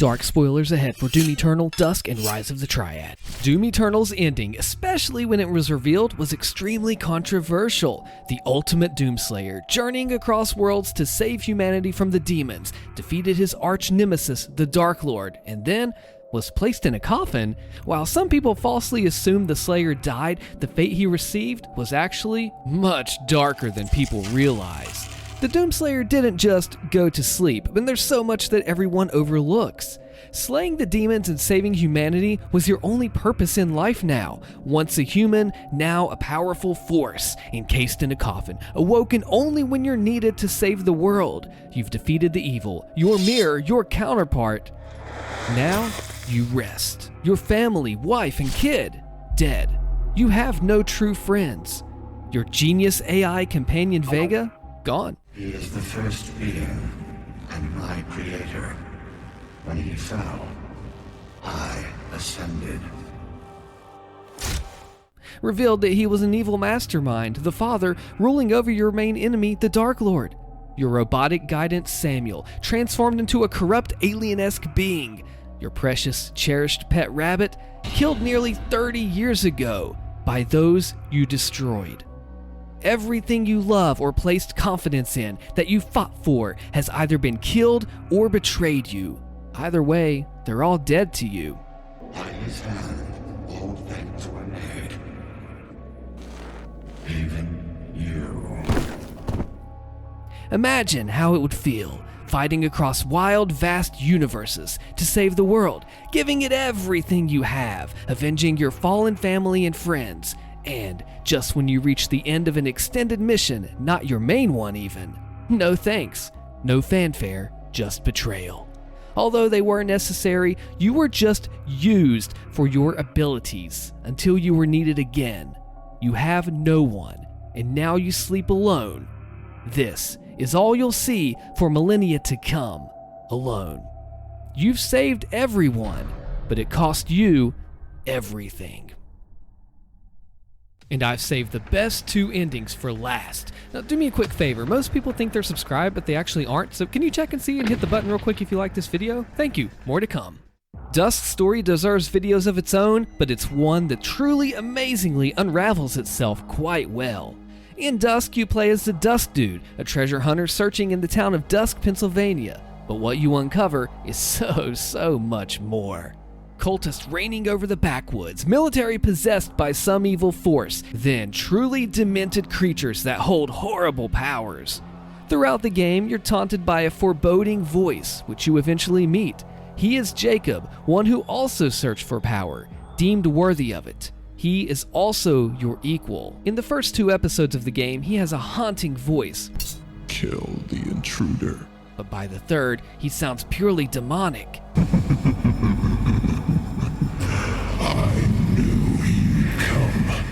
Dark spoilers ahead for Doom Eternal, Dusk, and Rise of the Triad. Doom Eternal's ending, especially when it was revealed, was extremely controversial. The ultimate Doomslayer, journeying across worlds to save humanity from the demons, defeated his arch nemesis, the Dark Lord, and then was placed in a coffin. While some people falsely assumed the Slayer died, the fate he received was actually much darker than people realized. The Doomslayer didn't just go to sleep, and there's so much that everyone overlooks. Slaying the demons and saving humanity was your only purpose in life now. Once a human, now a powerful force, encased in a coffin, awoken only when you're needed to save the world. You've defeated the evil, your mirror, your counterpart. Now, you rest. Your family, wife, and kid, dead. You have no true friends. Your genius AI companion Vega, gone. He is the first being, and my creator. When he fell, I ascended. Revealed that he was an evil mastermind, the father, ruling over your main enemy, the Dark Lord. Your robotic guidance, Samuel, transformed into a corrupt alien-esque being. Your precious, cherished pet rabbit, killed nearly 30 years ago by those you destroyed. Everything you love or placed confidence in that you fought for has either been killed or betrayed you. Either way, they're all dead to you. By his hand, all things were made. Even you. Imagine how it would feel, fighting across wild, vast universes to save the world, giving it everything you have, avenging your fallen family and friends, and just when you reach the end of an extended mission, not your main one even, no thanks, no fanfare, just betrayal. Although they were necessary, you were just used for your abilities until you were needed again. You have no one, and now you sleep alone. This is all you'll see for millennia to come, alone. You've saved everyone, but it cost you everything. And I've saved the best two endings for last. Now do me a quick favor, most people think they're subscribed, but they actually aren't, so can you check and see and hit the button real quick if you like this video? Thank you, more to come. Dusk's story deserves videos of its own, but it's one that truly amazingly unravels itself quite well. In Dusk, you play as the Dusk Dude, a treasure hunter searching in the town of Dusk, Pennsylvania. But what you uncover is so much more. Cultists reigning over the backwoods, military possessed by some evil force, then truly demented creatures that hold horrible powers. Throughout the game, you're taunted by a foreboding voice, which you eventually meet. He is Jacob, one who also searched for power, deemed worthy of it. He is also your equal. In the first 2 episodes of the game, he has a haunting voice. Kill the intruder. But by the 3rd, he sounds purely demonic. I knew he'd come.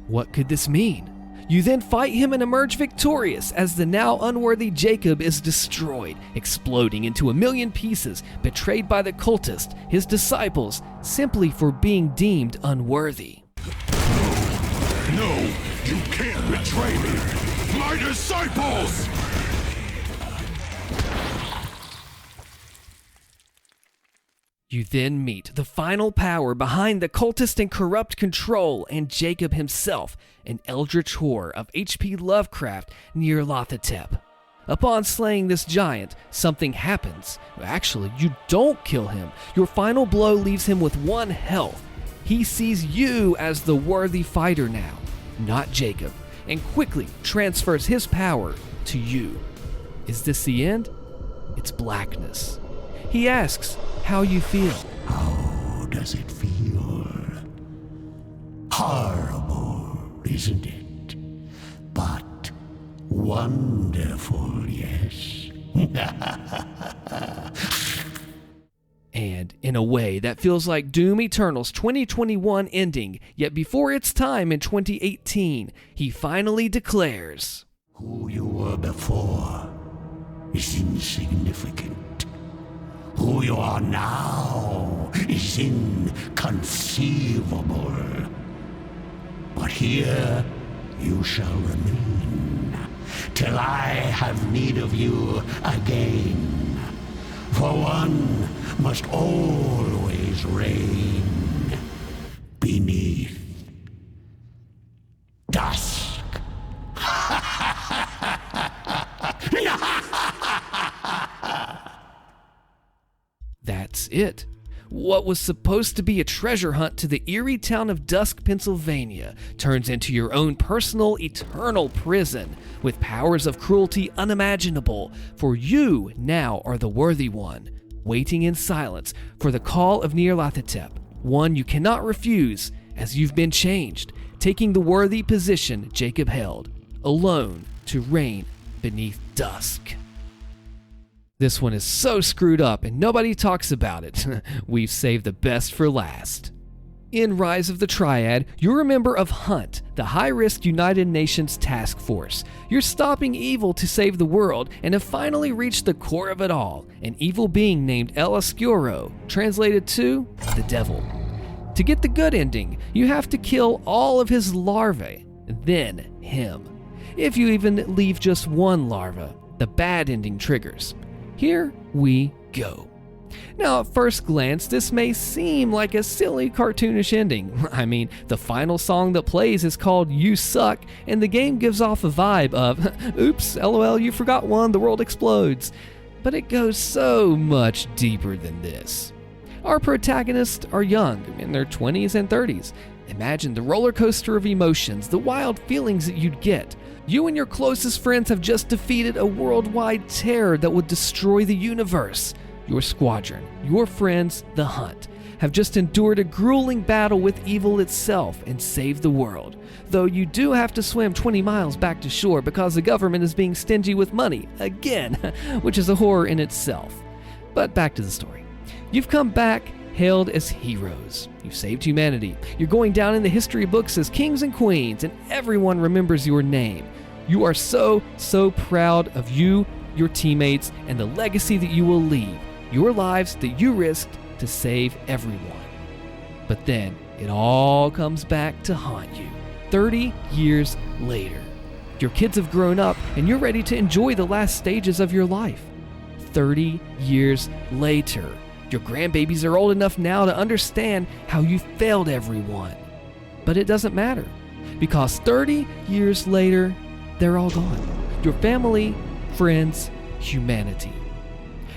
What could this mean? You then fight him and emerge victorious as the now unworthy Jacob is destroyed, exploding into a million pieces, betrayed by the cultist, his disciples, simply for being deemed unworthy. No, you can't betray me! My disciples! You then meet the final power behind the cultist and corrupt control, and Jacob himself, an eldritch horror of H.P. Lovecraft near Lothotep. Upon slaying this giant, something happens. Actually, you don't kill him. Your final blow leaves him with 1 health. He sees you as the worthy fighter now, not Jacob, and quickly transfers his power to you. Is this the end? It's blackness. He asks how you feel. How does it feel? Horrible, isn't it? But wonderful, yes. And in a way that feels like Doom Eternal's 2021 ending, yet before its time in 2018, he finally declares, Who you were before is insignificant. Who you are now is inconceivable. But here you shall remain till I have need of you again. For one must always reign beneath dusk. That's it. What was supposed to be a treasure hunt to the eerie town of Dusk, Pennsylvania, turns into your own personal, eternal prison with powers of cruelty unimaginable, for you now are the worthy one, waiting in silence for the call of Nyarlathotep, one you cannot refuse as you've been changed, taking the worthy position Jacob held, alone to reign beneath Dusk. This one is so screwed up and nobody talks about it. We've saved the best for last. In Rise of the Triad, you're a member of HUNT, the high-risk United Nations task force. You're stopping evil to save the world and have finally reached the core of it all, an evil being named El Oscuro, translated to the devil. To get the good ending, you have to kill all of his larvae, then him. If you even leave just one larva, the bad ending triggers. Here we go. Now, at first glance, this may seem like a silly cartoonish ending. I mean, the final song that plays is called You Suck, and the game gives off a vibe of, oops, LOL, you forgot one, the world explodes. But it goes so much deeper than this. Our protagonists are young, in their 20s and 30s. Imagine the roller coaster of emotions, the wild feelings that you'd get. You and your closest friends have just defeated a worldwide terror that would destroy the universe. Your squadron, your friends, the Hunt, have just endured a grueling battle with evil itself and saved the world. Though you do have to swim 20 miles back to shore because the government is being stingy with money, again, which is a horror in itself. But back to the story. You've come back hailed as heroes. You've saved humanity. You're going down in the history books as kings and queens, and everyone remembers your name. You are so proud of you, your teammates, and the legacy that you will leave, your lives that you risked to save everyone. But then it all comes back to haunt you. 30 years later. Your kids have grown up, and you're ready to enjoy the last stages of your life. 30 years later. Your grandbabies are old enough now to understand how you failed everyone. But it doesn't matter, because 30 years later, they're all gone. Your family, friends, humanity.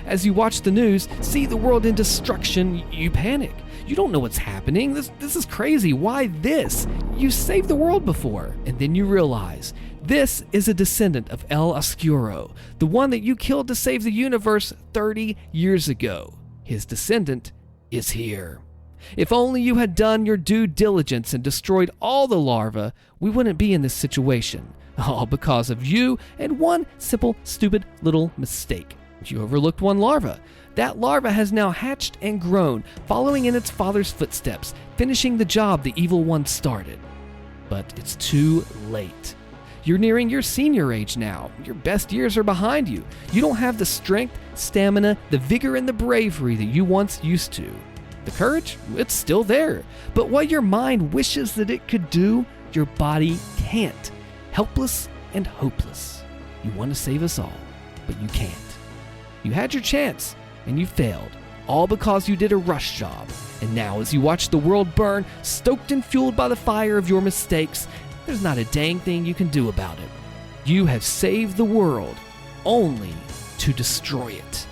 As you watch the news, see the world in destruction, you panic. You don't know what's happening. This is crazy. Why this? You saved the world before. And then you realize, this is a descendant of El Oscuro, the one that you killed to save the universe 30 years ago. His descendant is here. If only you had done your due diligence and destroyed all the larvae, we wouldn't be in this situation. All because of you and one simple, stupid little mistake. You overlooked one larva. That larva has now hatched and grown, following in its father's footsteps, finishing the job the evil one started. But it's too late. You're nearing your senior age now. Your best years are behind you. You don't have the strength, stamina, the vigor, and the bravery that you once used to. The courage, it's still there. But what your mind wishes that it could do, your body can't. Helpless and hopeless. You want to save us all, but you can't. You had your chance, and you failed, all because you did a rush job. And now as you watch the world burn, stoked and fueled by the fire of your mistakes, there's not a dang thing you can do about it. You have saved the world, only to destroy it.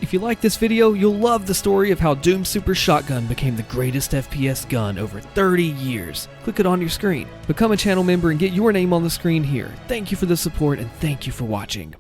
If you like this video, you'll love the story of how Doom Super Shotgun became the greatest FPS gun over 30 years. Click it on your screen. Become a channel member and get your name on the screen here. Thank you for the support, and thank you for watching.